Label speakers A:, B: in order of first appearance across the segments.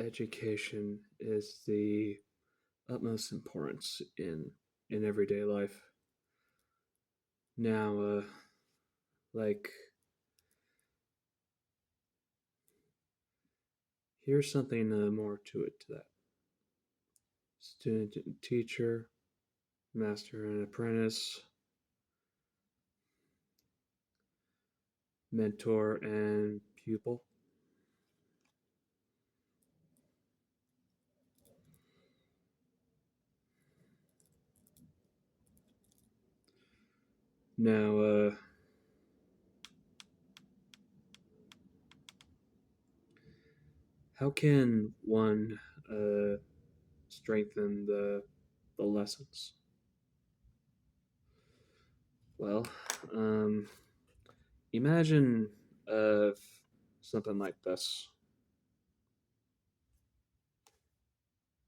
A: education is the utmost importance in everyday life. Now, like here's something more to it to that. Student and teacher, master and apprentice, mentor and pupil. Now, how can one strengthen the lessons? Well, um, imagine uh, something like this.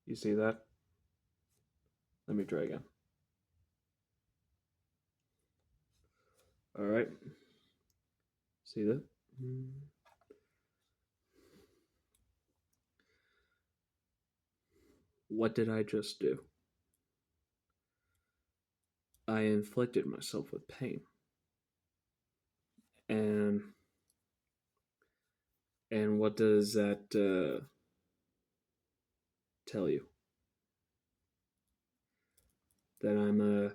A: You see that? Let me try again. All right. See that? What did I just do? I inflicted myself with pain. And what does that tell you? That I'm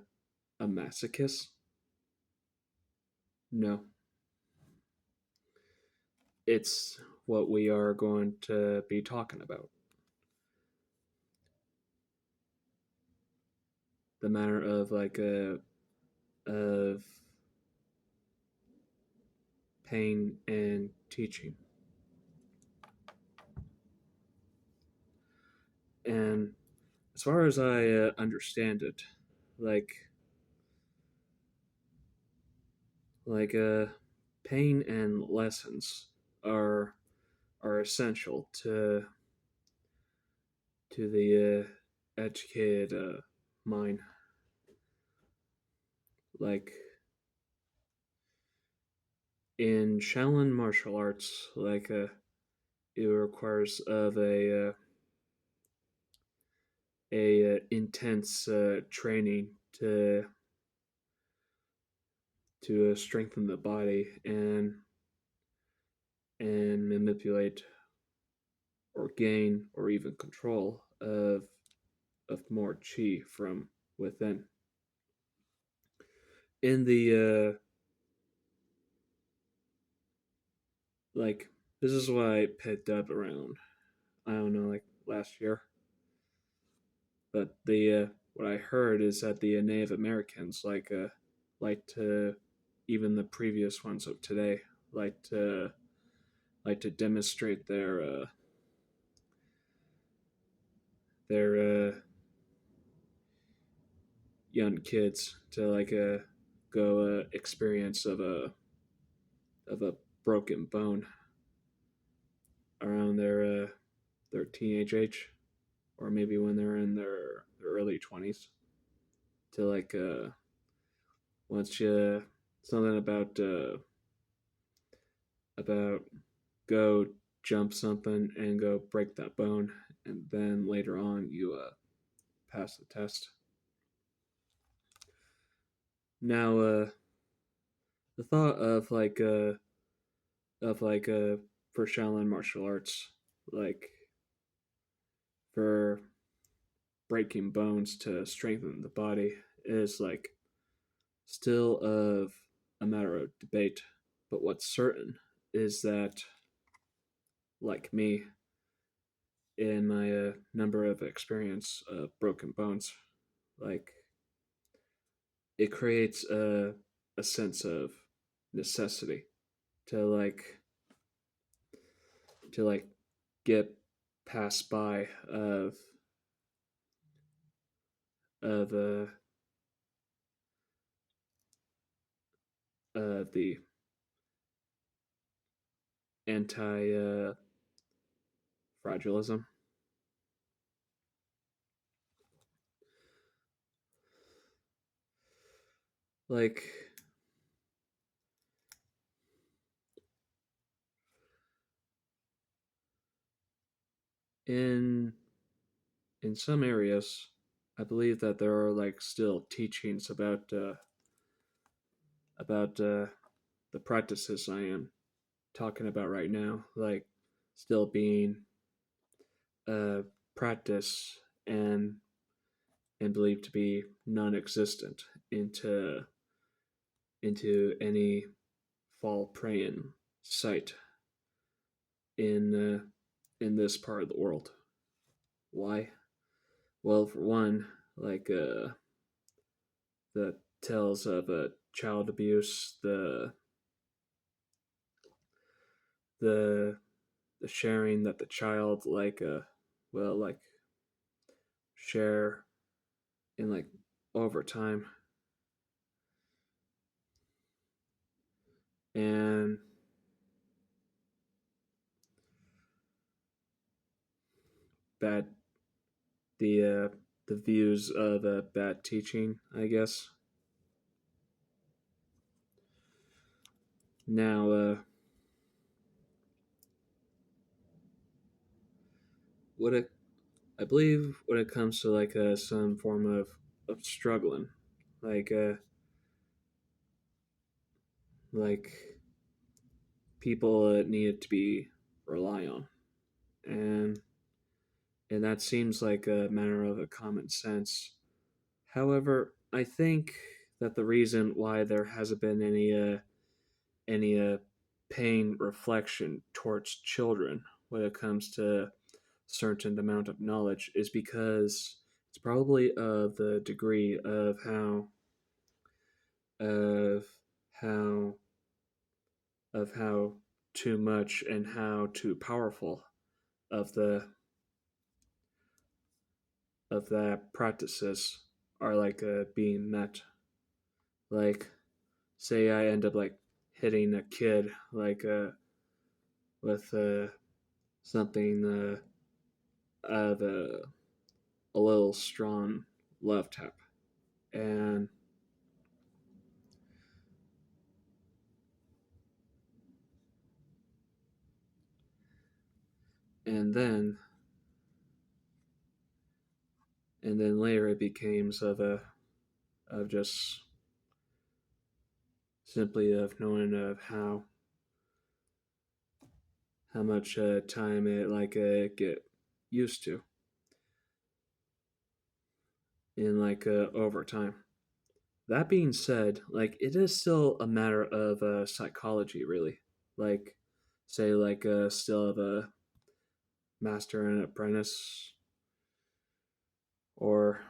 A: a masochist? No. It's what we are going to be talking about. The matter of of pain and teaching. And as far as I understand it, like like uh pain and lessons are essential to the educated mind. Like in Shaolin martial arts, it requires of a intense training to strengthen the body and manipulate or gain or even control of more chi from within. In the like this is what I picked up around, I don't know, like last year. But the what I heard is that the Native Americans like to, even the previous ones of today, like to demonstrate their young kids to go experience of a broken bone around their teenage age, or maybe when they're in their early 20s, to once you something about go jump something and go break that bone, and then later on you pass the test. Now, the thought of for Shaolin martial arts, like for breaking bones to strengthen the body, is like still of a matter of debate. But what's certain is that, like me, in my number of experience of broken bones, like it creates a sense of necessity to like get passed by of the anti fragilism. Like in some areas, I believe that there are like still teachings about the practices I am talking about right now, like still being uh, practice and believed to be non-existent into any fall praying site in this part of the world. Why? Well, for one, like the tales of child abuse, the the sharing that the child like share in like over time, and bad the views of bad teaching, I guess. Now, what it I believe when it comes to like some form of struggling, like like people needed to be rely on, and that seems like a matter of a common sense. However, I think that the reason why there hasn't been any paying reflection towards children when it comes to certain amount of knowledge is because it's probably of the degree of how how too much and how too powerful of that practices are like being met. Like, say I end up like hitting a kid like with something of a little strong love tap, and and then later it becomes of just simply of knowing of how much time it like get used to in like over time. That being said, like it is still a matter of psychology, really. Like, say, like still of a master and apprentice or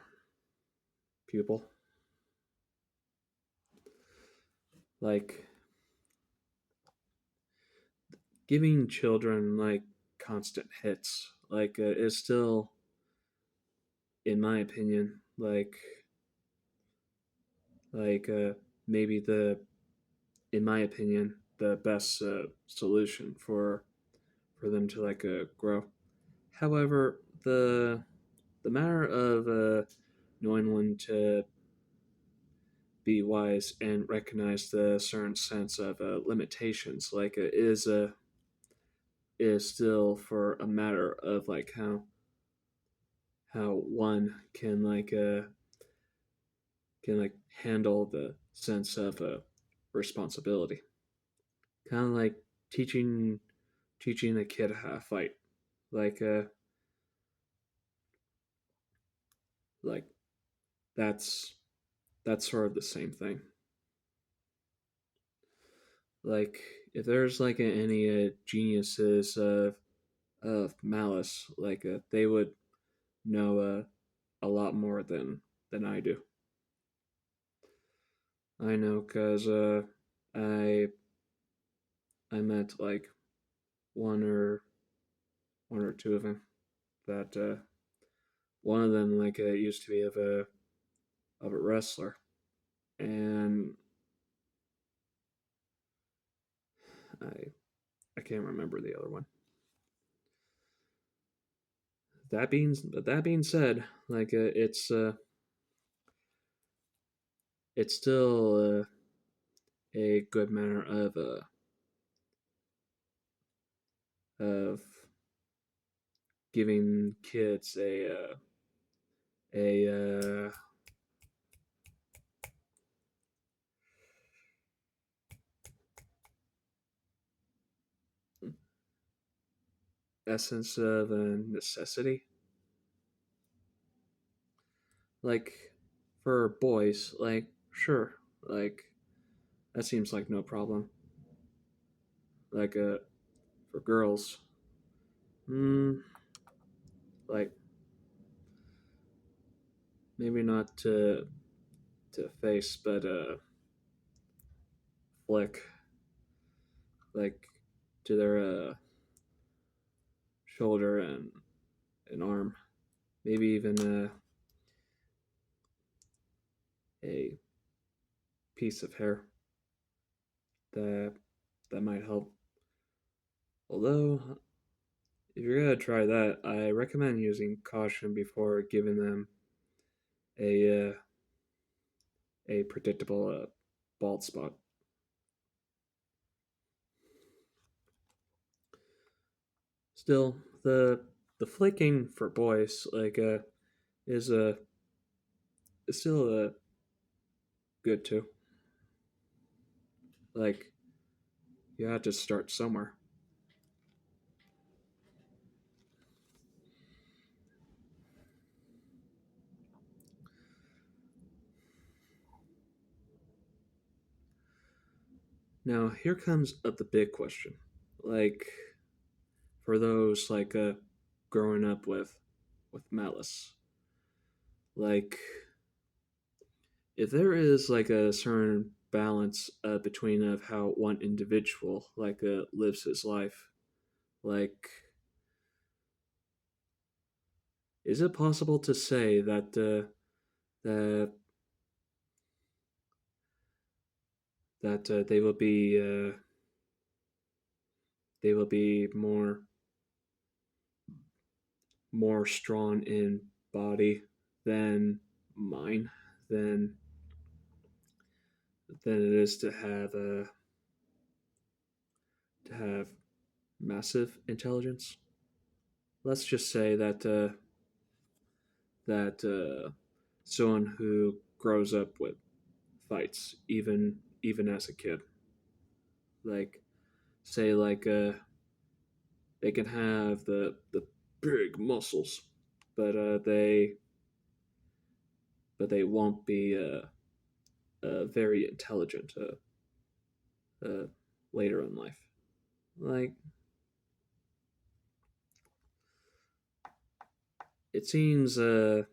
A: pupil. Like giving children like constant hits, like is still, in my opinion, like maybe in my opinion, the best solution for them to like grow. However, the matter of knowing when to be wise and recognize the certain sense of limitations, like is still for a matter of like how one can like handle the sense of responsibility. Kind of like teaching a kid how to fight. Like like that's sort of the same thing. Like if there's like any geniuses of malice, like they would know a lot more than I do. I know because I I met like one or two of them. That one of them like used to be of a wrestler, and I I can't remember the other one. That being said, like it's still a good manner of giving kids a essence of a necessity. Like for boys, like sure, like that seems like no problem. Like for girls, mm, like maybe not to face, but flick like to their shoulder and an arm, maybe even a piece of hair that that might help. Although, if you're gonna try that, I recommend using caution before giving them a a predictable bald spot. Still, the flicking for boys is is still good too. Like you have to start somewhere. Now here comes up the big question. Like for those growing up with malice, like if there is like a certain balance between of how one individual lives his life, like is it possible to say that they will be more strong in body than mine than than it is to have massive intelligence. Let's just say that someone who grows up with fights, even as a kid, like say they can have the big muscles, but they won't be very intelligent uh, later in life. Like it seems it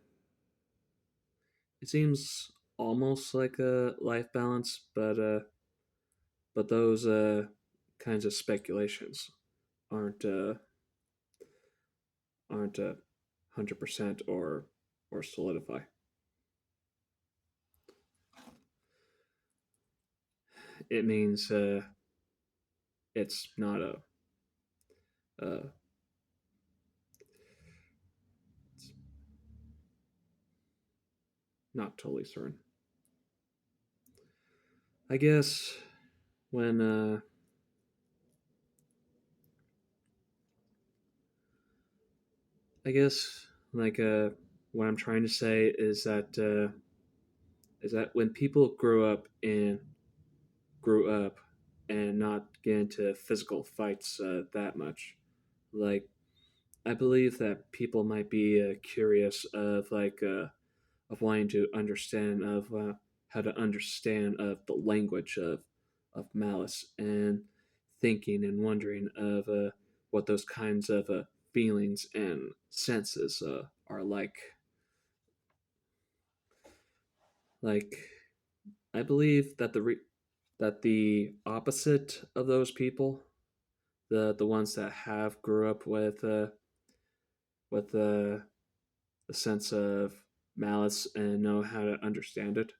A: seems almost like a life balance, but those kinds of speculations aren't aren't 100% or solidify. It means it's not uh, it's not totally certain. I guess when I guess what I'm trying to say is that when people grew up and not get into physical fights that much, like I believe that people might be curious of wanting to understand of how to understand of the language of malice and thinking and wondering of what those kinds of feelings and senses are like. Like I believe that that the opposite of those people, the ones that have grew up with the sense of malice and know how to understand it.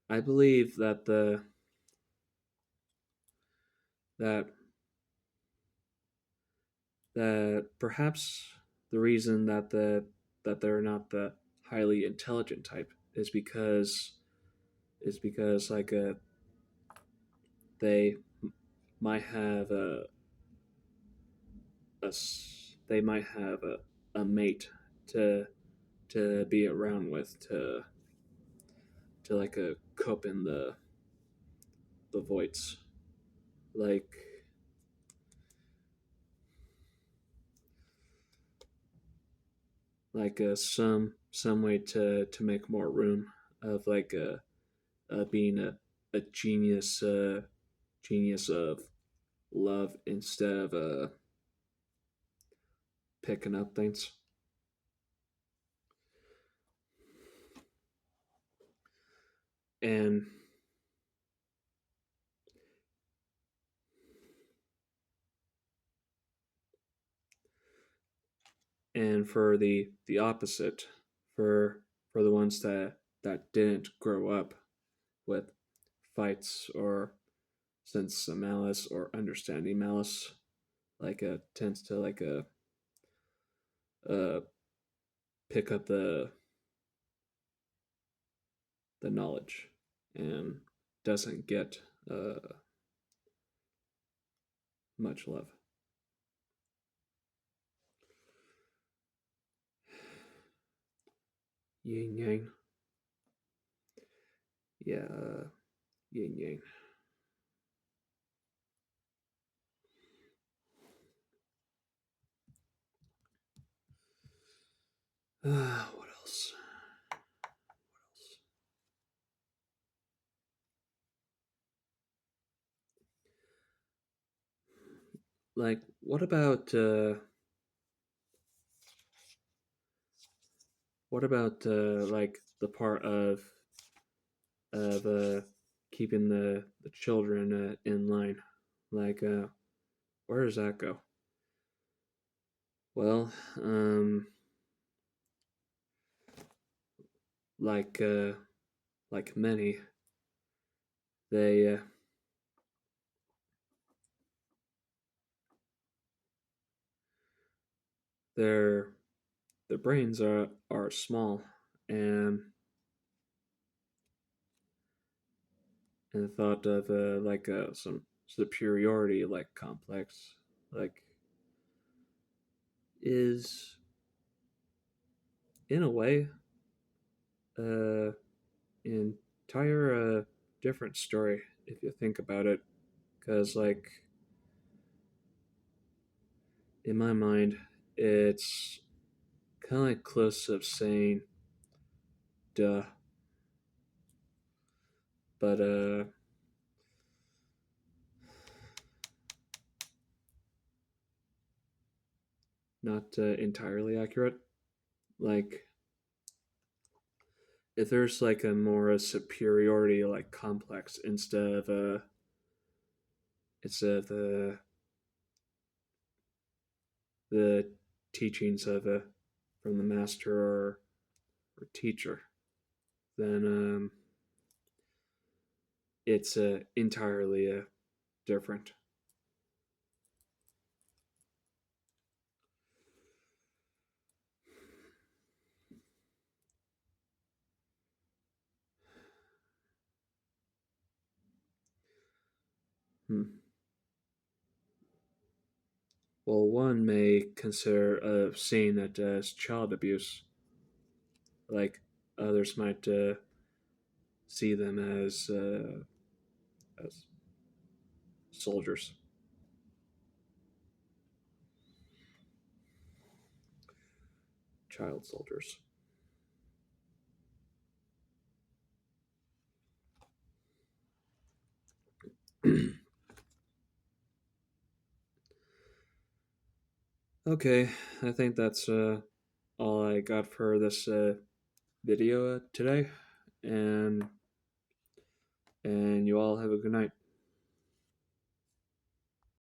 A: I believe that that perhaps the reason that they're not the highly intelligent type is because they might have a they might have a mate to be around with to like cope in the voids, like some way to make more room of like being a genius of love instead of picking up things. and and for the opposite, for the ones that didn't grow up with fights or sense of malice or understanding malice, like tends to like uh pick up the knowledge and doesn't get much love. Yin yang. Yeah, yin yang. What else? Like, what about like the part of keeping the children in line? Like, where does that go? Well, like like many, they their their brains are small, and and thought of like some superiority like complex, like is in a way uh entire different story if you think about it, because like in my mind it's kind of like close of saying duh, but not entirely accurate. Like if there's like a more superiority like complex instead of the teachings of from the master or teacher, then it's entirely different. Hmm. Well, one may consider seeing it as child abuse, like others might see them as soldiers, child soldiers. Okay, I think that's all I got for this video today, and you all have a good night.